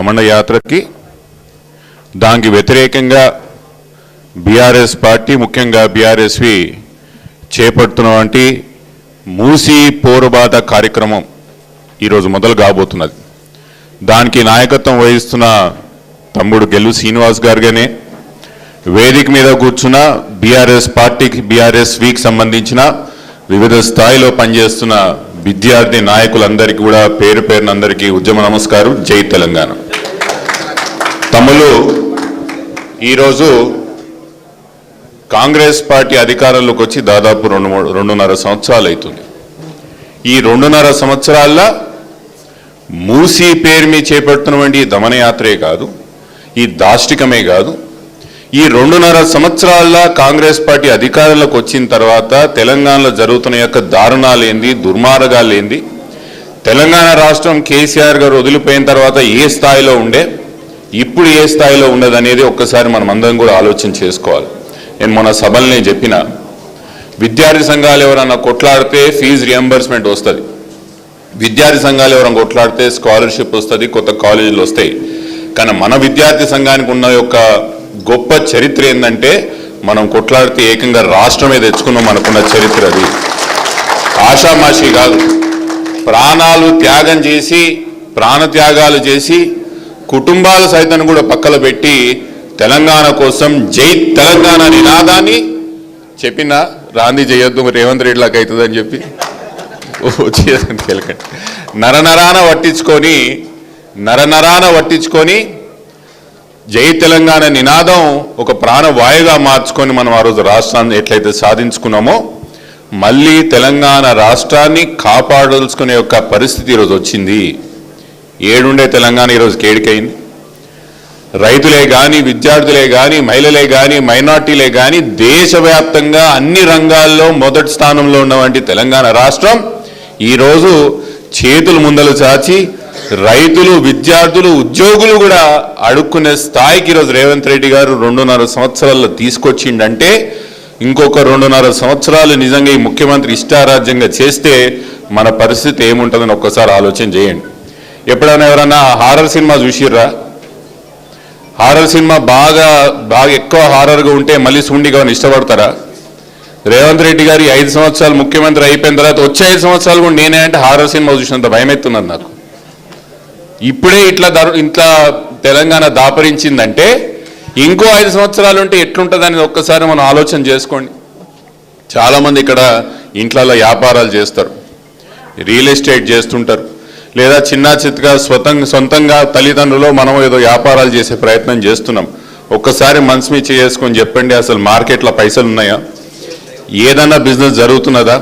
రమణ యాత్రకి దానికి వ్యతిరేకంగా బీఆర్ఎస్ పార్టీ ముఖ్యంగా బీఆర్ఎస్వి చేపడుతున్నటువంటి మూసీ పోరుబాట కార్యక్రమం ఈరోజు మొదలు కాబోతున్నది. దానికి నాయకత్వం వహిస్తున్న తమ్ముడు గెల్లు శ్రీనివాస్ గారుగానే వేదిక మీద కూర్చున్న బీఆర్ఎస్ పార్టీకి బీఆర్ఎస్వికి సంబంధించిన వివిధ స్థాయిలో పనిచేస్తున్న విద్యార్థి నాయకులందరికీ కూడా పేరు పేరునందరికీ ఉద్యమ నమస్కారం. జై తెలంగాణ. తమ్ముళ్ళు, ఈరోజు కాంగ్రెస్ పార్టీ అధికారంలోకి వచ్చి దాదాపు 2.5 సంవత్సరాలు అవుతుంది. ఈ 2.5 సంవత్సరాల్లో మూసీ పేరు మీద చేపడుతున్నటువంటి దమనయాత్రే కాదు, ఈ దాష్టికమే కాదు, ఈ 2.5 సంవత్సరాల్లో కాంగ్రెస్ పార్టీ అధికారంలోకి వచ్చిన తర్వాత తెలంగాణలో జరుగుతున్న యొక్క దారుణాలు ఏంది, దుర్మార్గాలు ఏంది, తెలంగాణ రాష్ట్రం కేసీఆర్ గారు వదిలిపోయిన తర్వాత ఏ స్థాయిలో ఉండే, ఇప్పుడు ఏ స్థాయిలో ఉండదు అనేది ఒక్కసారి మనం అందరం కూడా ఆలోచన చేసుకోవాలి. నేను మొన్న సభల్ని చెప్పిన, విద్యార్థి సంఘాలు ఎవరన్నా కొట్లాడితే ఫీజు రియంబర్స్మెంట్ వస్తుంది, విద్యార్థి సంఘాలు ఎవరైనా కొట్లాడితే స్కాలర్షిప్ వస్తుంది, కొత్త కాలేజీలు వస్తాయి. కానీ మన విద్యార్థి సంఘానికి ఉన్న యొక్క గొప్ప చరిత్ర ఏంటంటే మనం కొట్లాడితే ఏకంగా రాష్ట్రమే తెచ్చుకున్నాం. మనకున్న చరిత్ర అది ఆషామాషి కాదు. ప్రాణాలు త్యాగం చేసి, ప్రాణత్యాగాలు చేసి, కుటుంబాల సైతం కూడా పక్కన పెట్టి తెలంగాణ కోసం జై తెలంగాణ నినాదాన్ని చెప్పిన రాంది చేయొద్దు రేవంత్ రెడ్డిలాగా అవుతుందని చెప్పి నరనరాన పట్టించుకొని జై తెలంగాణ నినాదం ఒక ప్రాణవాయుగా మార్చుకొని మనం ఆ రోజు రాష్ట్రాన్ని ఎట్లయితే సాధించుకున్నామో మళ్ళీ తెలంగాణ రాష్ట్రాన్ని కాపాడాల్సుకునే యొక్క పరిస్థితి ఈరోజు వచ్చింది. ఏడుండే తెలంగాణ ఈరోజు కేడికైంది. రైతులే కానీ, విద్యార్థులే కానీ, మహిళలే కానీ, మైనార్టీలే కానీ దేశవ్యాప్తంగా అన్ని రంగాల్లో మొదటి స్థానంలో ఉన్నటువంటి తెలంగాణ రాష్ట్రం ఈరోజు చేతులు ముందలు చాచి రైతులు, విద్యార్థులు, ఉద్యోగులు కూడా అడుక్కునే స్థాయికి ఈరోజు రేవంత్ రెడ్డి గారు 2.5 సంవత్సరాల్లో తీసుకొచ్చిండంటే ఇంకొక 2.5 సంవత్సరాలు నిజంగా ఈ ముఖ్యమంత్రి ఇష్టారాజ్యంగా చేస్తే మన పరిస్థితి ఏముంటుందని ఒక్కసారి ఆలోచన చేయండి. ఎప్పుడైనా ఎవరన్నా హారర్ సినిమా చూసిర్రా? హారర్ సినిమా బాగా ఎక్కువ హారర్గా ఉంటే మళ్ళీ సూండిగా ఇష్టపడతారా? రేవంత్ రెడ్డి గారి 5 సంవత్సరాలు ముఖ్యమంత్రి అయిపోయిన తర్వాత వచ్చే 5 సంవత్సరాలు కూడా నేనే అంటే హారర్ సినిమా చూసినంత భయం ఎత్తున్నది నాకు. ఇప్పుడే ఇట్లా తెలంగాణ దాపరించిందంటే ఇంకో 5 సంవత్సరాలు ఉంటే ఎట్లుంటుందని ఒక్కసారి మనం ఆలోచన చేసుకోండి. చాలామంది ఇక్కడ ఇంట్లలో వ్యాపారాలు చేస్తారు, రియల్ ఎస్టేట్ చేస్తుంటారు, లేదా చిన్న చిత్తగా సొంతంగా తల్లిదండ్రులు మనం ఏదో వ్యాపారాలు చేసే ప్రయత్నం చేస్తున్నాం. ఒక్కసారి మనసు మీద చేసుకొని చెప్పండి, అసలు మార్కెట్లో పైసలు ఉన్నాయా? ఏదైనా బిజినెస్ జరుగుతున్నదా?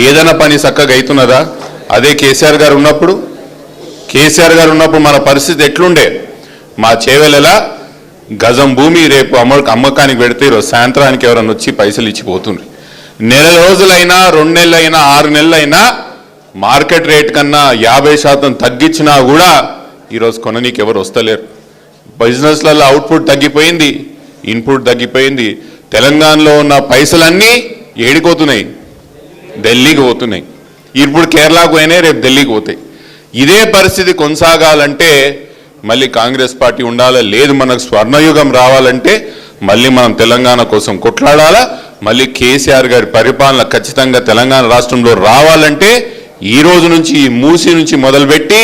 ఏదైనా పని చక్కగా అవుతున్నదా? అదే కేసీఆర్ గారు ఉన్నప్పుడు మన పరిస్థితి ఎట్లుండే? మా చేవెలలా గజం భూమి రేపు అమ్మకానికి పెడితే ఈరోజు సాయంత్రానికి ఎవరైనా వచ్చి పైసలు ఇచ్చిపోతుండ్రు. నెల రోజులైనా, 2 నెలలైనా, 6 నెలలైనా మార్కెట్ రేట్ కన్నా 50% తగ్గించినా కూడా ఈరోజు కొననీకి ఎవరు వస్తలేరు. బిజినెస్లలో అవుట్పుట్ తగ్గిపోయింది, ఇన్పుట్ తగ్గిపోయింది. తెలంగాణలో ఉన్న పైసలన్నీ ఏడిపోతున్నాయి, ఢిల్లీకి పోతున్నాయి. ఇప్పుడు కేరళకు పోయినాయి, రేపు ఢిల్లీకి పోతాయి. ఇదే పరిస్థితి కొనసాగాలంటే మళ్ళీ కాంగ్రెస్ పార్టీ ఉండాలా? లేదు, మనకు స్వర్ణయుగం రావాలంటే మళ్ళీ మనం తెలంగాణ కోసం కొట్లాడాలా. మళ్ళీ కేసీఆర్ గారి పరిపాలన ఖచ్చితంగా తెలంగాణ రాష్ట్రంలో రావాలంటే ఈ రోజు నుంచి, ఈ మూసీ నుంచి మొదలుపెట్టి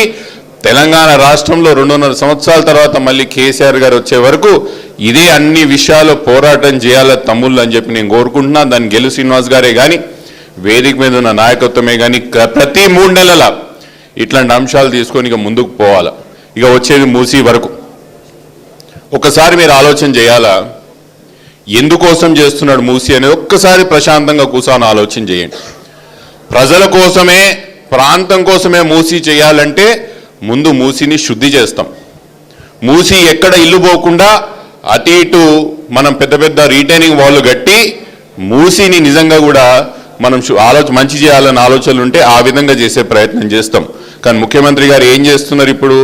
తెలంగాణ రాష్ట్రంలో 2.5 సంవత్సరాల తర్వాత మళ్ళీ కేసీఆర్ గారు వచ్చే వరకు ఇదే అన్ని విషయాలు పోరాటం చేయాలి తమ్ముళ్ళు అని చెప్పి నేను కోరుకుంటున్నా. దాన్ని గెల్లు శ్రీనివాస్ గారే కానీ, వేదిక మీద ఉన్న నాయకత్వమే కానీ ప్రతి 3 నెలల ఇట్లాంటి అంశాలు తీసుకొని ఇక ముందుకు పోవాలా. ఇక వచ్చేది మూసీ వరకు ఒకసారి మీరు ఆలోచన చేయాలా, ఎందుకోసం చేస్తున్నాడు మూసీ అనేది ఒక్కసారి ప్రశాంతంగా కూర్చొని ఆలోచన చేయండి. ప్రజల కోసమే, ప్రాంతం కోసమే మూసీ చేయాలంటే ముందు మూసీని శుద్ధి చేస్తాం. మూసీ ఎక్కడ ఇల్లు పోకుండా అటు ఇటు మనం పెద్ద పెద్ద రీటైనింగ్ వాళ్లు కట్టి మూసీని నిజంగా కూడా మనం మంచి చేయాలన్న ఆలోచనలు ఉంటే ఆ విధంగా చేసే ప్రయత్నం చేస్తాం. కానీ ముఖ్యమంత్రి గారు ఏం చేస్తున్నారు? ఇప్పుడు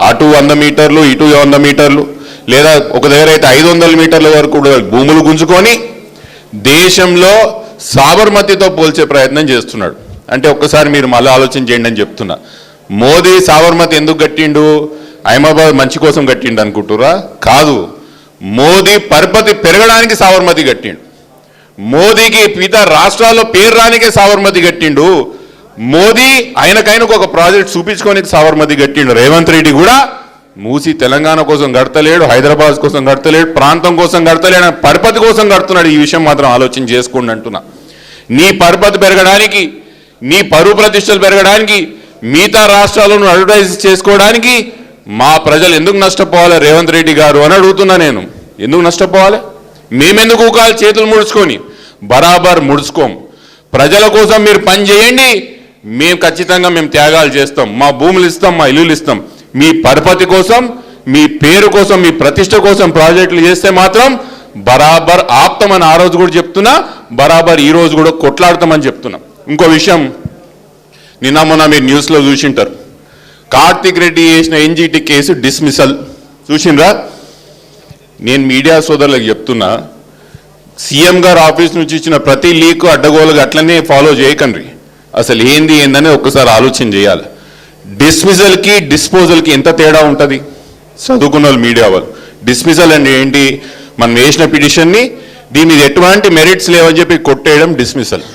అటు 100 మీటర్లు, ఇటు 100 మీటర్లు, లేదా ఒక దగ్గర అయితే 500 మీటర్ల వరకు కూడా భూములు గుంజుకొని దేశంలో సాబర్మతితో పోల్చే ప్రయత్నం చేస్తున్నాడు. అంటే ఒక్కసారి మీరు మళ్ళీ ఆలోచన చేయండి అని చెప్తున్నా. మోదీ సాబర్మతి ఎందుకు కట్టిండు? అహ్మదాబాద్ మంచి కోసం కట్టిండు అనుకుంటురా? కాదు, మోదీ పరపతి పెరగడానికి సాబర్మతి కట్టిండు. మోదీకి మిగతా రాష్ట్రాల్లో పేరు రానికే సాబర్మతి కట్టిండు. మోదీ ఆయనకైనకు ఒక ప్రాజెక్ట్ చూపించుకోనికి సాబర్మతి కట్టిండు. రేవంత్ రెడ్డి కూడా మూసి తెలంగాణ కోసం కడతలేడు, హైదరాబాద్ కోసం కడతలేడు, ప్రాంతం కోసం కడతలేడు, పరపతి కోసం కడుతున్నాడు. ఈ విషయం మాత్రం ఆలోచన చేసుకోండి అంటున్నా. నీ పరపతి పెరగడానికి, నీ పరువు ప్రతిష్టలు పెరగడానికి, మిగతా రాష్ట్రాలను అడ్వర్టైజ్ చేసుకోవడానికి మా ప్రజలు ఎందుకు నష్టపోవాలి రేవంత్ రెడ్డి గారు అని అడుగుతున్నా నేను. ఎందుకు నష్టపోవాలి? మేమెందుకు ఊకాలి చేతులు ముడుచుకొని? బరాబర్ ముడుచుకోం. ప్రజల కోసం మీరు పని చేయండి, మేము ఖచ్చితంగా మేము త్యాగాలు చేస్తాం, మా భూములు ఇస్తాం, మా ఇల్లులు ఇస్తాం. మీ పరపతి కోసం, మీ పేరు కోసం, మీ ప్రతిష్ట కోసం ప్రాజెక్టులు చేస్తే మాత్రం బరాబర్ ఆప్తామని ఆ రోజు కూడా చెప్తున్నా, బరాబర్ ఈ రోజు కూడా కొట్లాడతామని చెప్తున్నా. ఇంకో విషయం, నిన్న మొన్న మీరు న్యూస్లో చూసింటారు, కార్తిక్ రెడ్డి చేసిన ఎన్జిటి కేసు డిస్మిసల్ చూసిండ్రా? నేను మీడియా సోదరులకు చెప్తున్నా, సీఎం గారు ఆఫీస్ నుంచి ఇచ్చిన ప్రతి లీక్ అడ్డగోలుగా అట్లనే ఫాలో చేయకండి. అసలు ఏందని ఒక్కసారి ఆలోచన చేయాలి. డిస్మిసల్కి డిస్పోజల్కి ఎంత తేడా ఉంటుంది? చదువుకున్న వాళ్ళు మీడియా వాళ్ళు. డిస్మిసల్ అంటే ఏంటి? మనం వేసిన పిటిషన్ని దీని మీద ఎటువంటి మెరిట్స్ లేవని చెప్పి కొట్టేయడం డిస్మిసల్.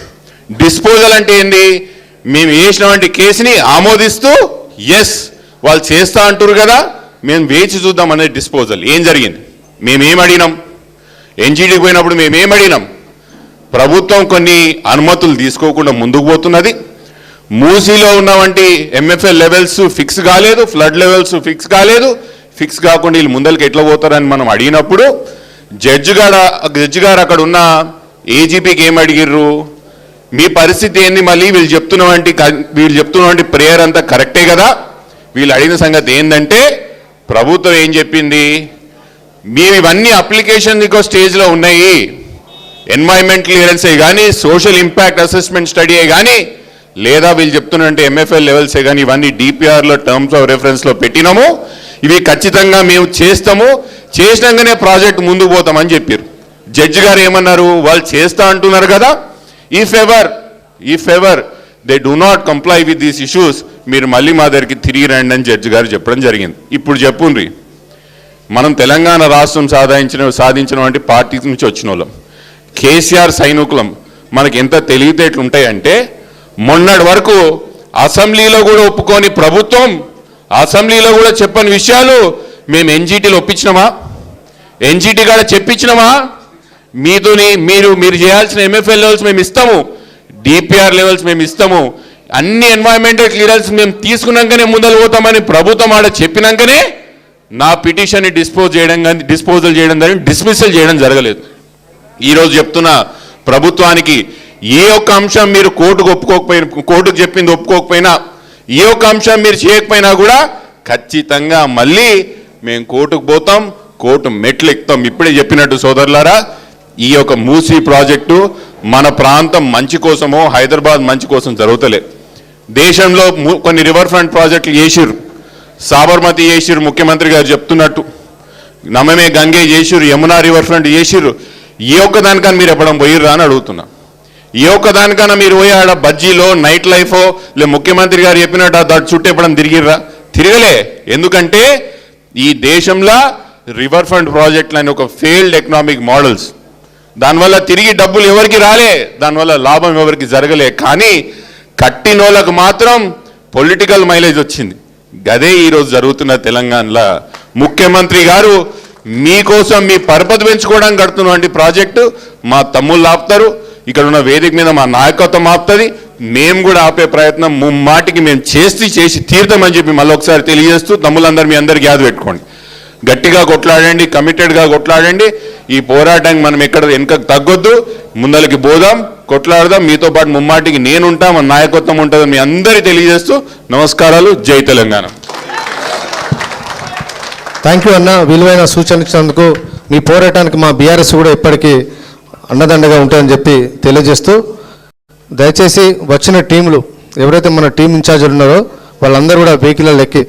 డిస్పోజల్ అంటే ఏంటి? మేము వేసినటువంటి కేసుని ఆమోదిస్తూ ఎస్ వాళ్ళు చేస్తా అంటారు కదా, మేము వేచి చూద్దాం అనేది డిస్పోజల్. ఏం జరిగింది? మేమేం అడిగినాం? ఎన్జీడీకి పోయినప్పుడు మేమేం అడిగినాం? ప్రభుత్వం కొన్ని అనుమతులు తీసుకోకుండా ముందుకు పోతున్నది. మూసీలో ఉన్నవంటి ఎంఎఫ్ఎల్ లెవెల్స్ ఫిక్స్ కాలేదు, ఫ్లడ్ లెవెల్స్ ఫిక్స్ కాలేదు. ఫిక్స్ కాకుండా వీళ్ళు ముందరికి ఎట్లా పోతారని మనం అడిగినప్పుడు జడ్జి గారు అక్కడ ఉన్న ఏజీపీకి ఏం అడిగిర్రు? మీ పరిస్థితి ఏంది? మళ్ళీ వీళ్ళు చెప్తున్నటువంటి ప్రేయర్ అంతా కరెక్టే కదా? వీళ్ళు అడిగిన సంగతి ఏంటంటే ప్రభుత్వం ఏం చెప్పింది? మేము ఇవన్నీ అప్లికేషన్ ఇంకో స్టేజ్లో ఉన్నాయి, ఎన్వైరన్మెంట్ క్లియరెన్సే కానీ, సోషల్ ఇంపాక్ట్ అసెస్మెంట్ స్టడీయే కానీ, లేదా వీళ్ళు చెప్తున్నట్టు ఎంఎఫ్ఎల్ లెవెల్సే కానీ ఇవన్నీ డిపిఆర్లో టర్మ్స్ ఆఫ్ రెఫరెన్స్లో పెట్టినాము, ఇవి ఖచ్చితంగా మేము చేస్తాము, చేసినాకనే ప్రాజెక్ట్ ముందుకు పోతామని చెప్పారు. జడ్జి గారు ఏమన్నారు? వాళ్ళు చేస్తా అంటున్నారు కదా, if ever they do not comply with these issues, మీరు మళ్ళీ మా దగ్గరికి తిరిగి రండి అని జడ్జి గారు చెప్పడం జరిగింది. ఇప్పుడు చెప్పుండ్రి, మనం తెలంగాణ రాష్ట్రం సాధించిన వంటి పార్టీ నుంచి వచ్చిన వాళ్ళం, కేసీఆర్ సైనికులం. మనకి ఎంత తెలివితేటలు ఉంటాయంటే మొన్నటి వరకు అసెంబ్లీలో కూడా ఒప్పుకొని ప్రభుత్వం అసెంబ్లీలో కూడా చెప్పని విషయాలు మేము ఎన్జీటీలో ఒప్పించినామా? ఎన్జీటీ కూడా చెప్పించినామా? మీతోని మీరు చేయాల్సిన ఎంఎఫ్ఎల్ లెవెల్స్ మేము ఇస్తాము, డిపిఆర్ లెవెల్స్ మేము ఇస్తాము, అన్ని ఎన్వైరన్మెంటల్ క్లియరెన్స్ మేము తీసుకున్నాకనే ముందలు పోతామని ప్రభుత్వం ఆడ చెప్పినాకనే నా పిటిషన్ని డిస్పోజల్ చేయడం జరిగింది, డిస్మిసల్ చేయడం జరగలేదు. ఈరోజు చెప్తున్నా ప్రభుత్వానికి, ఏ ఒక్క అంశం మీరు కోర్టుకు చెప్పింది ఒప్పుకోకపోయినా, ఏ ఒక్క అంశం మీరు చేయకపోయినా కూడా ఖచ్చితంగా మళ్ళీ మేము కోర్టుకు పోతాం, కోర్టు మెట్లు ఎక్కుతాం. ఇప్పుడే చెప్పినట్టు సోదరులారా, ఈ యొక్క మూసీ ప్రాజెక్టు మన ప్రాంతం మంచి కోసమో హైదరాబాద్ మంచి కోసం జరుగుతలే. దేశంలో కొన్ని రివర్ ఫ్రంట్ ప్రాజెక్టులు చేసిర్రు, సాబర్మతి చేసిర్రు, ముఖ్యమంత్రి గారు చెప్తున్నట్టు నమమే గంగే చేసిర్రు, యమునా రివర్ ఫ్రంట్ చేసిర్రు. ఏ ఒక్క దానికన్నా మీరు ఎప్పడం పోయిర్రా అని అడుగుతున్నా. ఏ ఒక్క దానికన్నా మీరు పోయి ఆడ బజ్జీలో నైట్ లైఫో లే ముఖ్యమంత్రి గారు చెప్పినట్టు దాటి చుట్టూ ఎప్పడం తిరిగిర్రా? తిరగలే. ఎందుకంటే ఈ దేశంలో రివర్ ఫ్రంట్ ప్రాజెక్టులు అని ఒక ఫెయిల్డ్ ఎకనామిక్ మోడల్స్, దానివల్ల తిరిగి డబ్బులు ఎవరికి రాలే, దానివల్ల లాభం ఎవరికి జరగలే. కానీ కట్టినోళ్ళకు మాత్రం పొలిటికల్ మైలేజ్ వచ్చింది. గదే ఈరోజు జరుగుతున్న తెలంగాణలో. ముఖ్యమంత్రి గారు మీకోసం మీ పరపతి పెంచుకోవడానికి కడుతున్నటువంటి ప్రాజెక్టు మా తమ్ముళ్ళు ఆపుతారు, ఇక్కడ ఉన్న వేదిక మీద మా నాయకత్వం ఆపుతుంది, మేము కూడా ఆపే ప్రయత్నం ముమ్మాటికి మేము చేసి తీర్థమని చెప్పి మళ్ళీ ఒకసారి తెలియజేస్తూ, తమ్ముళ్ళందరూ మీ అందరికీ యాద పెట్టుకోండి, గట్టిగా కొట్లాడండి, కమిటెడ్గా కొట్లాడండి. ఈ పోరాటానికి మనం ఎక్కడ వెనకకు తగ్గొద్దు, ముందరికి పోదాం, కొట్లాడదాం. మీతో పాటు ముమ్మాటికి నేనుంటా, మన నాయకత్వం ఉంటుందని మీ అందరికీ తెలియజేస్తూ నమస్కారాలు. జై తెలంగాణ. థ్యాంక్ యూ అన్న, విలువైన సూచన ఇచ్చినందుకు. మీ పోరాటానికి మా బీఆర్ఎస్ కూడా ఇప్పటికీ అండదండగా ఉంటుందని చెప్పి తెలియజేస్తూ, దయచేసి వచ్చిన టీంలు ఎవరైతే మన టీం ఇన్ఛార్జీలు ఉన్నారో వాళ్ళందరూ కూడా వెహికల్లో ఎక్కి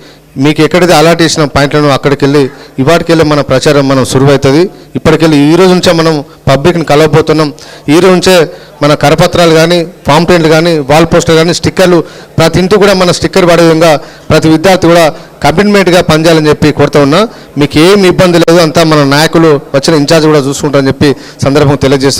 మీకు ఎక్కడైతే అలాట్ చేసిన పాయింట్లను అక్కడికి వెళ్ళి ఇవాటికెళ్ళి మన ప్రచారం మనం సురువవుతుంది. ఇప్పటికెళ్ళి ఈ రోజు నుంచే మనం పబ్లిక్ని కలవబోతున్నాం. ఈ రోజు నుంచే మన కరపత్రాలు కానీ, పాంప్లెంట్లు కానీ, వాల్ పోస్టర్ కానీ, స్టిక్కర్లు ప్రతి ఇంటికి కూడా మన స్టిక్కర్ పడే విధంగా ప్రతి విద్యార్థి కూడా కమిట్మెంట్గా పనిచేయాలని చెప్పి కోరుతా ఉన్నా. మీకు ఏం ఇబ్బంది లేదు, అంతా మన నాయకులు వచ్చిన ఇన్ఛార్జ్ కూడా చూసుకుంటారని చెప్పి సందర్భం తెలియజేస్తూ